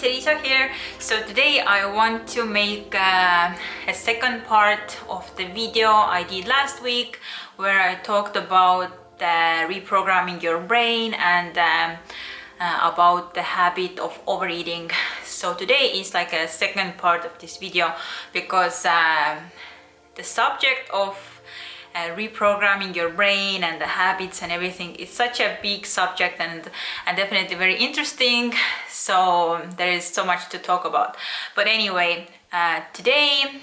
Teresa here. So today I want to make a second part of the video I did last week where I talked about reprogramming your brain and about the habit of overeating. So today is like a second part of this video because the subject of reprogramming your brain and the habits and everything is such a big subject and definitely very interesting, so there is so much to talk about. But anyway, today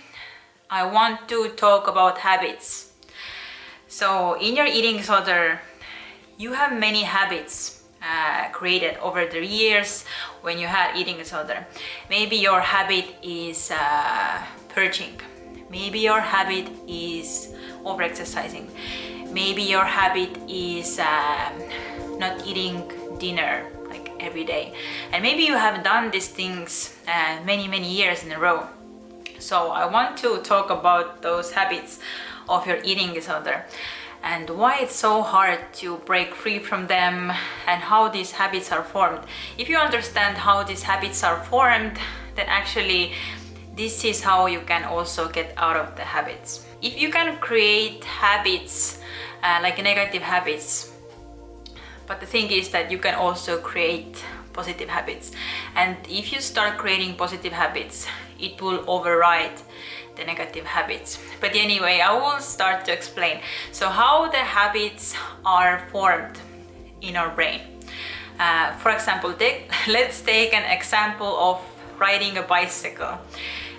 I want to talk about habits. So in your eating disorder you have many habits created over the years when you had eating disorder. Maybe your habit is purging. Maybe your habit is overexercising. Maybe your habit is not eating dinner like every day. And maybe you have done these things many years in a row. So I want to talk about those habits of your eating disorder and why it's so hard to break free from them and how these habits are formed. If you understand how these habits are formed, then actually this is how you can also get out of the habits. If you can create habits, like negative habits, but the thing is that you can also create positive habits. And if you start creating positive habits, it will override the negative habits. But anyway, I will start to explain. So how the habits are formed in our brain. For example, let's take an example of riding a bicycle.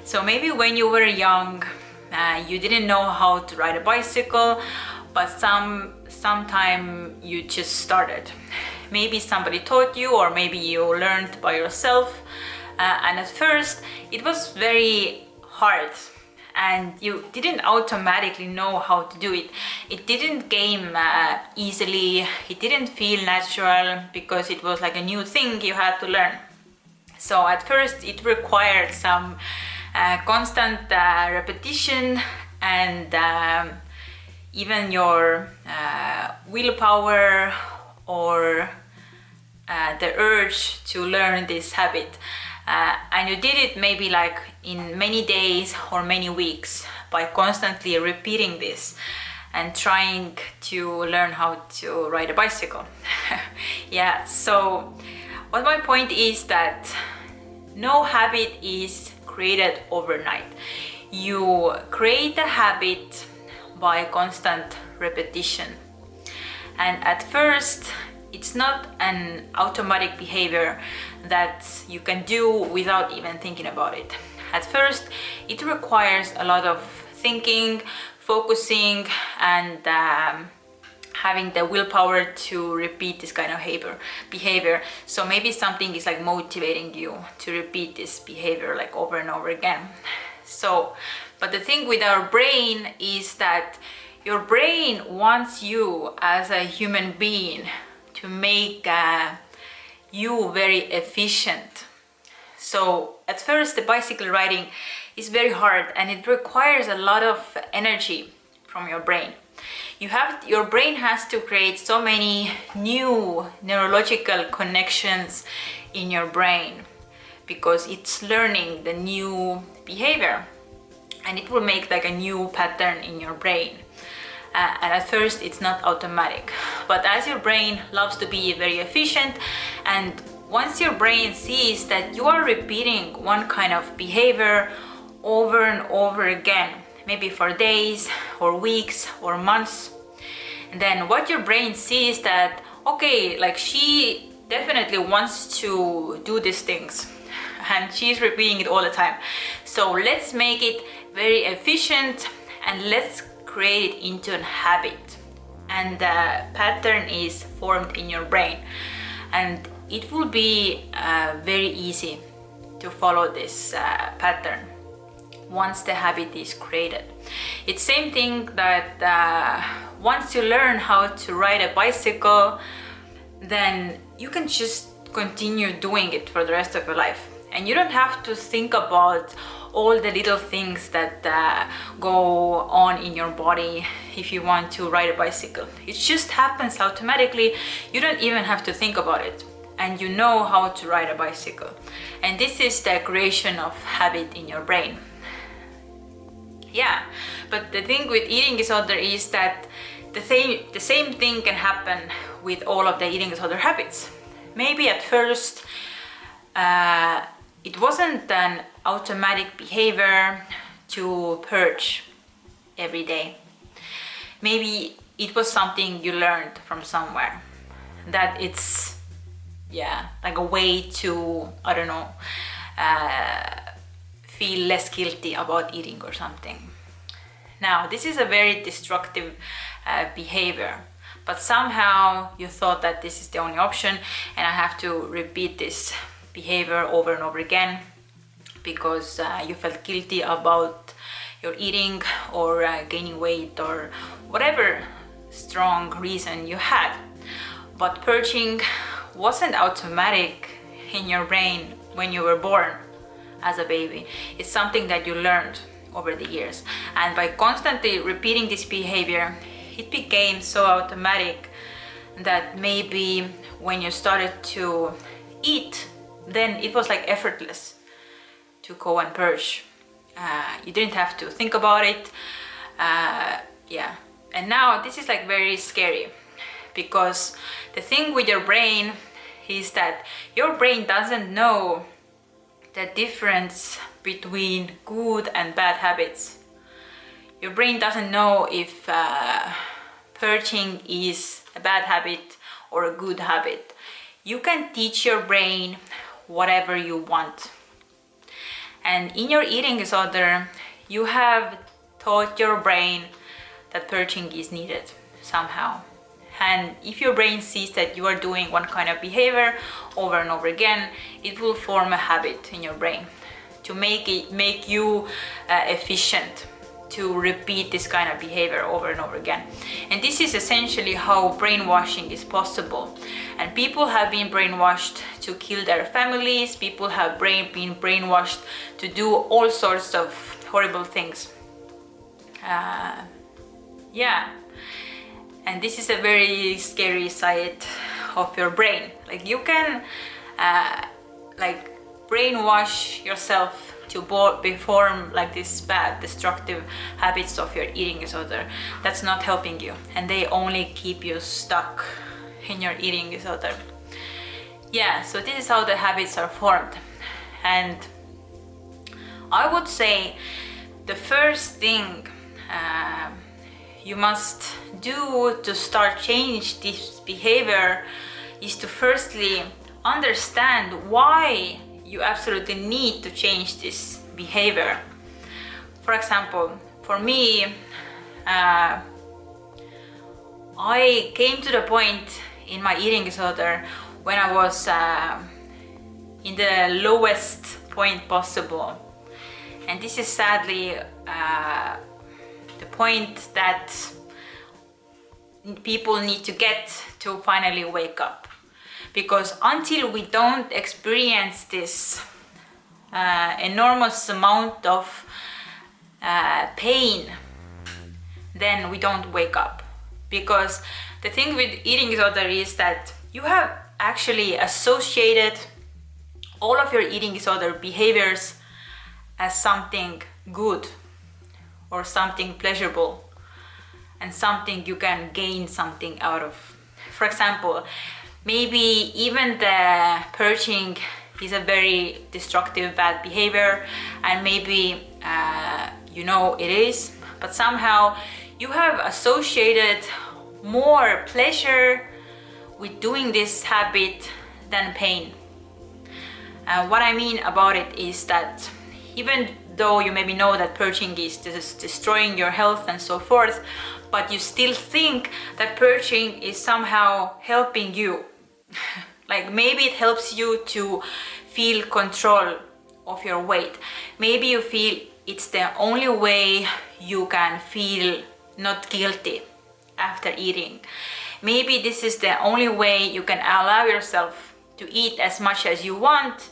So maybe when you were young, you didn't know how to ride a bicycle, but sometime you just started. Maybe somebody taught you, or maybe you learned by yourself. And at first it was very hard and you didn't automatically know how to do it. It didn't came easily, it didn't feel natural because it was like a new thing you had to learn. So at first it required some constant repetition and even your willpower or the urge to learn this habit. And you did it maybe like in many days or many weeks by constantly repeating this and trying to learn how to ride a bicycle. Yeah, so what my point is that no habit is created overnight. You create a habit by constant repetition, and at first it's not an automatic behavior that you can do without even thinking about it. At first it requires a lot of thinking, focusing, and having the willpower to repeat this kind of behavior. So maybe something is like motivating you to repeat this behavior like over and over again. So, but the thing with our brain is that your brain wants you as a human being to make you very efficient. So at first the bicycle riding is very hard and it requires a lot of energy from your brain. Your brain has to create so many new neurological connections in your brain because it's learning the new behavior and it will make like a new pattern in your brain. And at first it's not automatic, but as your brain loves to be very efficient, and once your brain sees that you are repeating one kind of behavior over and over again, maybe for days or weeks or months, and then what your brain sees that, okay, like she definitely wants to do these things and she's repeating it all the time, so let's make it very efficient and let's create it into a habit. And the pattern is formed in your brain and it will be very easy to follow this pattern once the habit is created. It's same thing that once you learn how to ride a bicycle, then you can just continue doing it for the rest of your life, and you don't have to think about all the little things that go on in your body if you want to ride a bicycle. It just happens automatically. You don't even have to think about it. and you know how to ride a bicycle. And this is the creation of habit in your brain. Yeah, but the thing with eating disorder is that the same thing can happen with all of the eating disorder habits. Maybe at first it wasn't an automatic behavior to purge every day. Maybe it was something you learned from somewhere, that it's like a way to, I don't know, feel less guilty about eating or something. Now, this is a very destructive behavior, but somehow you thought that this is the only option, and I have to repeat this behavior over and over again because you felt guilty about your eating or gaining weight or whatever strong reason you had. But purging wasn't automatic in your brain when you were born as a baby. It's something that you learned over the years, and by constantly repeating this behavior, it became so automatic that maybe when you started to eat, then it was like effortless to go and purge. You didn't have to think about it. And now this is like very scary, because the thing with your brain is that your brain doesn't know the difference between good and bad habits. Your brain doesn't know if purging is a bad habit or a good habit. You can teach your brain whatever you want. And in your eating disorder, you have taught your brain that purging is needed somehow. And if your brain sees that you are doing one kind of behavior over and over again, it will form a habit in your brain to make you efficient to repeat this kind of behavior over and over again. And this is essentially how brainwashing is possible. And people have been brainwashed to kill their families. People have been brainwashed to do all sorts of horrible things. And this is a very scary side of your brain. Like you can brainwash yourself to perform like these bad destructive habits of your eating disorder. That's not helping you, and they only keep you stuck in your eating disorder. So this is how the habits are formed. And I would say the first thing you must do to start change this behavior is to firstly understand why you absolutely need to change this behavior. For example, for me, I came to the point in my eating disorder when I was in the lowest point possible. And this is sadly the point that people need to get to finally wake up. Because until we don't experience this enormous amount of pain, then we don't wake up. Because the thing with eating disorder is that you have actually associated all of your eating disorder behaviors as something good or something pleasurable and something you can gain something out of. For example, maybe even the purging is a very destructive, bad behavior, and maybe it is, but somehow you have associated more pleasure with doing this habit than pain. What I mean about it is that even though you maybe know that purging is destroying your health and so forth, but you still think that purging is somehow helping you. Like maybe it helps you to feel control of your weight. Maybe you feel it's the only way you can feel not guilty after eating. Maybe this is the only way you can allow yourself to eat as much as you want,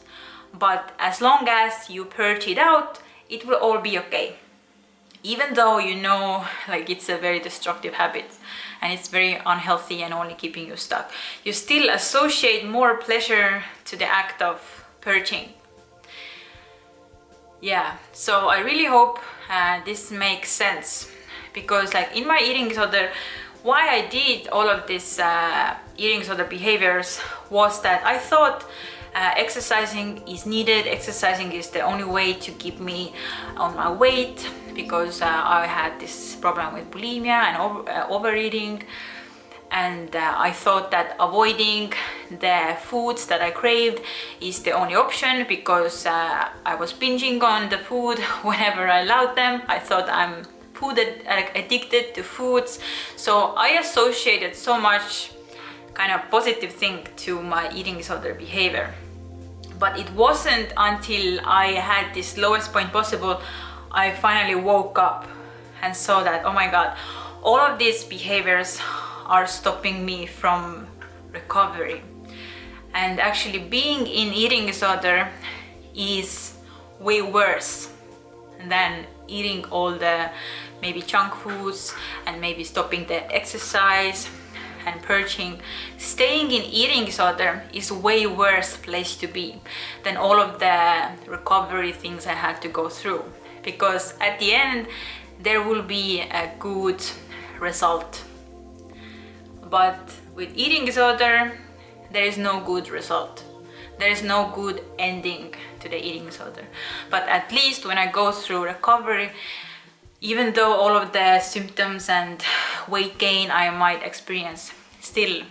but as long as you purge it out, it will all be okay. Even though you know like it's a very destructive habit and it's very unhealthy and only keeping you stuck. You still associate more pleasure to the act of purging. Yeah, so I really hope this makes sense, because like in my eating disorder, why I did all of this eating disorder behaviors was that I thought exercising is needed. Exercising is the only way to keep me on my weight, because I had this problem with bulimia and overeating, and I thought that avoiding the foods that I craved is the only option, because I was binging on the food whenever I allowed them. I thought I'm addicted to foods, so I associated so much kind of positive thing to my eating disorder behavior. But it wasn't until I had this lowest point possible, I finally woke up and saw that, oh my god, all of these behaviors are stopping me from recovery. And actually being in eating disorder is way worse than eating all the maybe junk foods and maybe stopping the exercise and purging. Staying in eating disorder is way worse place to be than all of the recovery things I had to go through, because at the end there will be a good result. But with eating disorder, there is no good result. There is no good ending to the eating disorder. But at least when I go through recovery, even though all of the symptoms and weight gain I might experience, still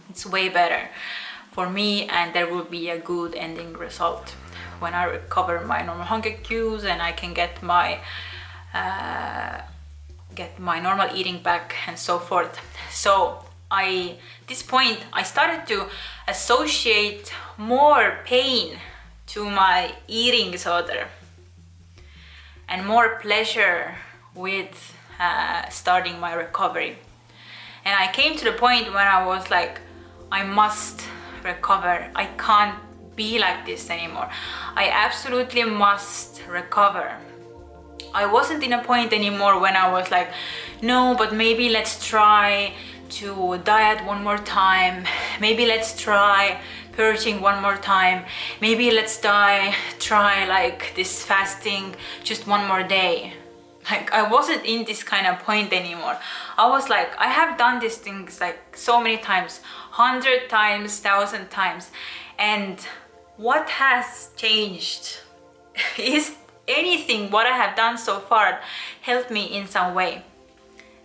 it's way better for me, and there will be a good ending result when I recover my normal hunger cues and I can get my normal eating back and so forth. So this point I started to associate more pain to my eating disorder and more pleasure with starting my recovery. And I came to the point when I was like, I must recover. I can't be like this anymore. I absolutely must recover. I wasn't in a point anymore when I was like, no, but maybe let's try to diet one more time. Maybe let's try purging one more time. Maybe let's try like this fasting just one more day. Like I wasn't in this kind of point anymore. I was like, I have done these things like so many times, 100 times, 1,000 times. And what has changed? Is anything what I have done so far helped me in some way?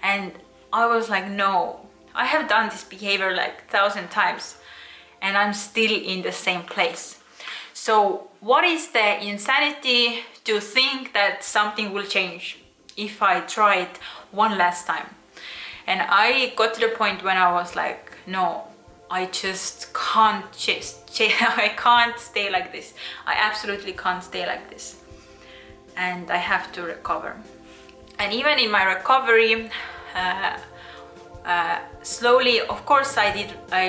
And I was like, no, I have done this behavior like 1,000 times and I'm still in the same place. So what is the insanity to think that something will change if I try it one last time? And I got to the point when I was like, no, I just can't I can't stay like this. I absolutely can't stay like this. And I have to recover. And even in my recovery, slowly, of course I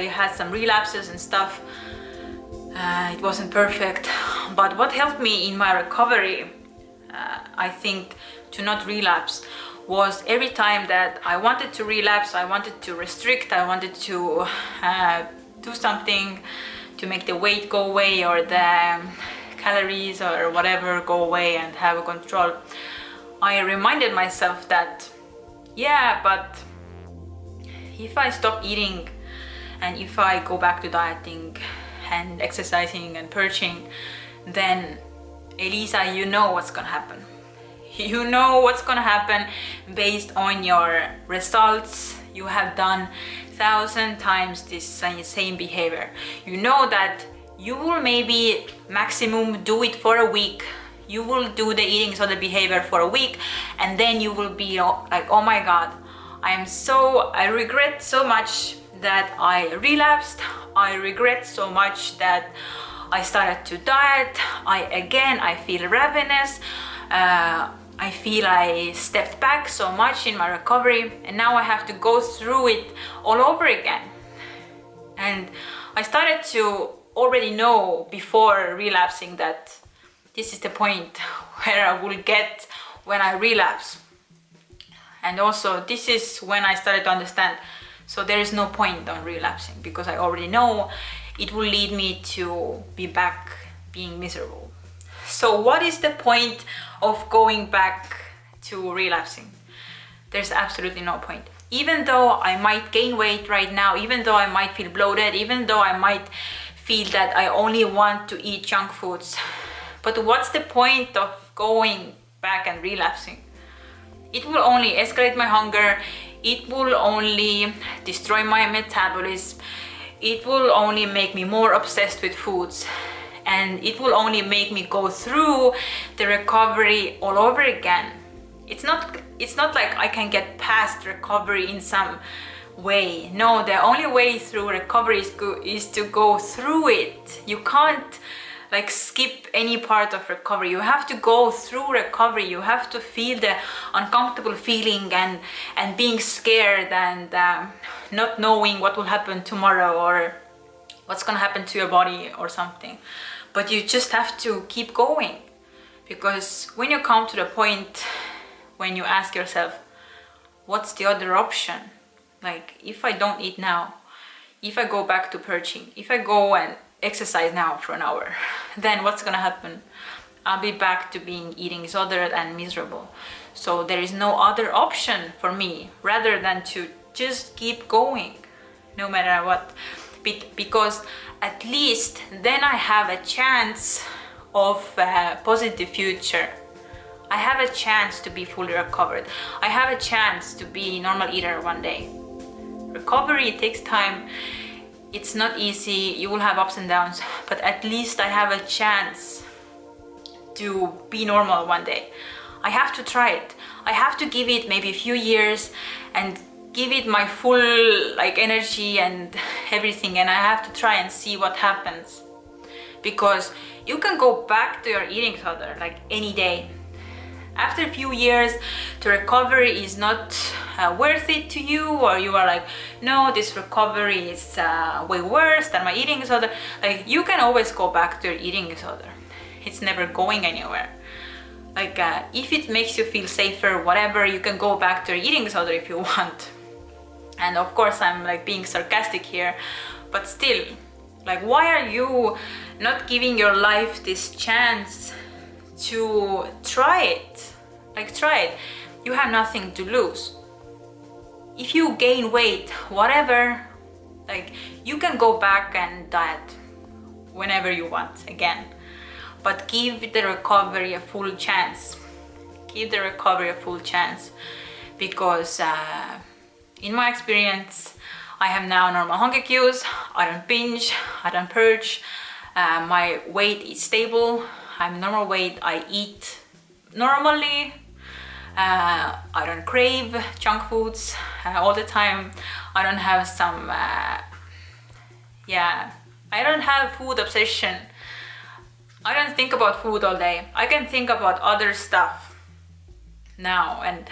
had some relapses and stuff. It wasn't perfect, but what helped me in my recovery, I think, to not relapse was every time that I wanted to relapse, I wanted to restrict, I wanted to do something to make the weight go away or the calories or whatever go away and have a control. I reminded myself that, yeah, but if I stop eating and if I go back to dieting and exercising and purging, then Elisa, you know what's gonna happen. You know what's gonna happen based on your results. You have done 1,000 times this same behavior. You know that you will maybe maximum do it for a week. You will do the eating disorder behavior for a week and then you will be like, oh my god, I regret so much that I relapsed. I regret so much that I started to diet. I feel ravenous. I feel I stepped back so much in my recovery and now I have to go through it all over again. And I started to already know before relapsing that this is the point where I will get when I relapse. And also this is when I started to understand, so there is no point on relapsing, because I already know it will lead me to be back being miserable. So what is the point of going back to relapsing? There's absolutely no point. Even though I might gain weight right now, even though I might feel bloated, even though I might feel that I only want to eat junk foods, but what's the point of going back and relapsing? It will only escalate my hunger, it will only destroy my metabolism, it will only make me more obsessed with foods, and it will only make me go through the recovery all over again. It's not like I can get past recovery in some way. No, the only way through recovery is to go through it. You can't like skip any part of recovery. You have to go through recovery. You have to feel the uncomfortable feeling and being scared and not knowing what will happen tomorrow or what's gonna happen to your body or something. But you just have to keep going, because when you come to the point when you ask yourself, what's the other option? Like, if I don't eat now, if I go back to purging, if I go and exercise now for an hour, then what's gonna happen? I'll be back to being eating disordered and miserable. So there is no other option for me rather than to just keep going no matter what, because at least then I have a chance of a positive future. I have a chance to be fully recovered. I have a chance to be a normal eater one day. Recovery takes time. It's not easy. You will have ups and downs, but at least I have a chance to be normal one day. I have to try it. I have to give it maybe a few years and give it my full like energy and everything, and I have to try and see what happens. Because you can go back to your eating disorder like any day. After a few years, the recovery is not worth it to you, or you are like, no, this recovery is way worse than my eating disorder. Like, you can always go back to your eating disorder. It's never going anywhere. Like, if it makes you feel safer, whatever, you can go back to your eating disorder if you want. And of course, I'm like being sarcastic here, but still, like, why are you not giving your life this chance to try it? Like, try it. You have nothing to lose. If you gain weight, whatever, like, you can go back and diet whenever you want again. But give the recovery a full chance. Give the recovery a full chance, because in my experience, I have now normal hunger cues. I don't binge, I don't purge. My weight is stable. I'm normal weight. I eat normally. I don't crave junk foods all the time. I don't have some I don't have food obsession. I don't think about food all day. I can think about other stuff now, and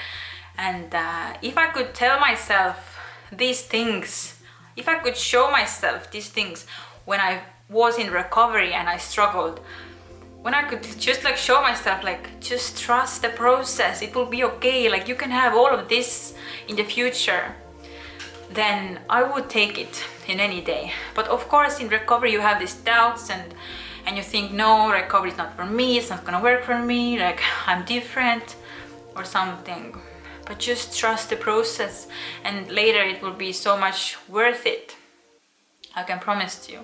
if I could tell myself these things, if I could show myself these things when I was in recovery and I struggled, when I could just like show myself, like, just trust the process, it will be okay, like, you can have all of this in the future, then I would take it in any day. But of course, in recovery you have these doubts and you think, no, recovery is not for me, it's not gonna work for me, like, I'm different or something. But just trust the process, and later it will be so much worth it. I can promise you.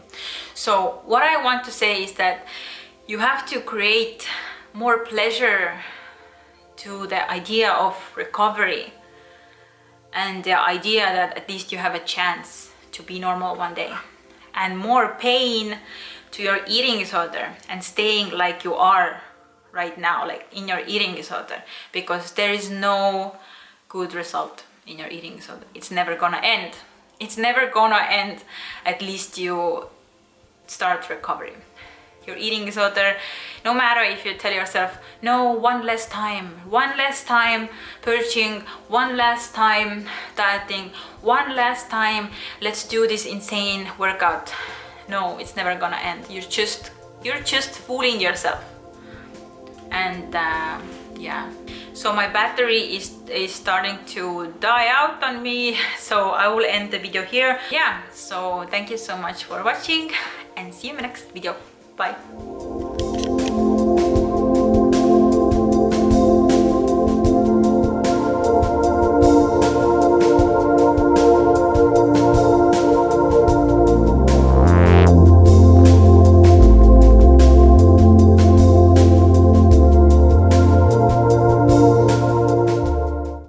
So what I want to say is that you have to create more pleasure to the idea of recovery and the idea that at least you have a chance to be normal one day, and more pain to your eating disorder and staying like you are right now, like in your eating disorder, because there is no good result in your eating disorder. It's never gonna end. It's never gonna end. At least you start recovery. Your eating disorder, no matter if you tell yourself, no, one less time purging, one last time dieting, one last time, let's do this insane workout. No, it's never gonna end. You're just fooling yourself. And So my battery is starting to die out on me, so I will end the video here. Yeah, so thank you so much for watching and see you in the next video. Bye.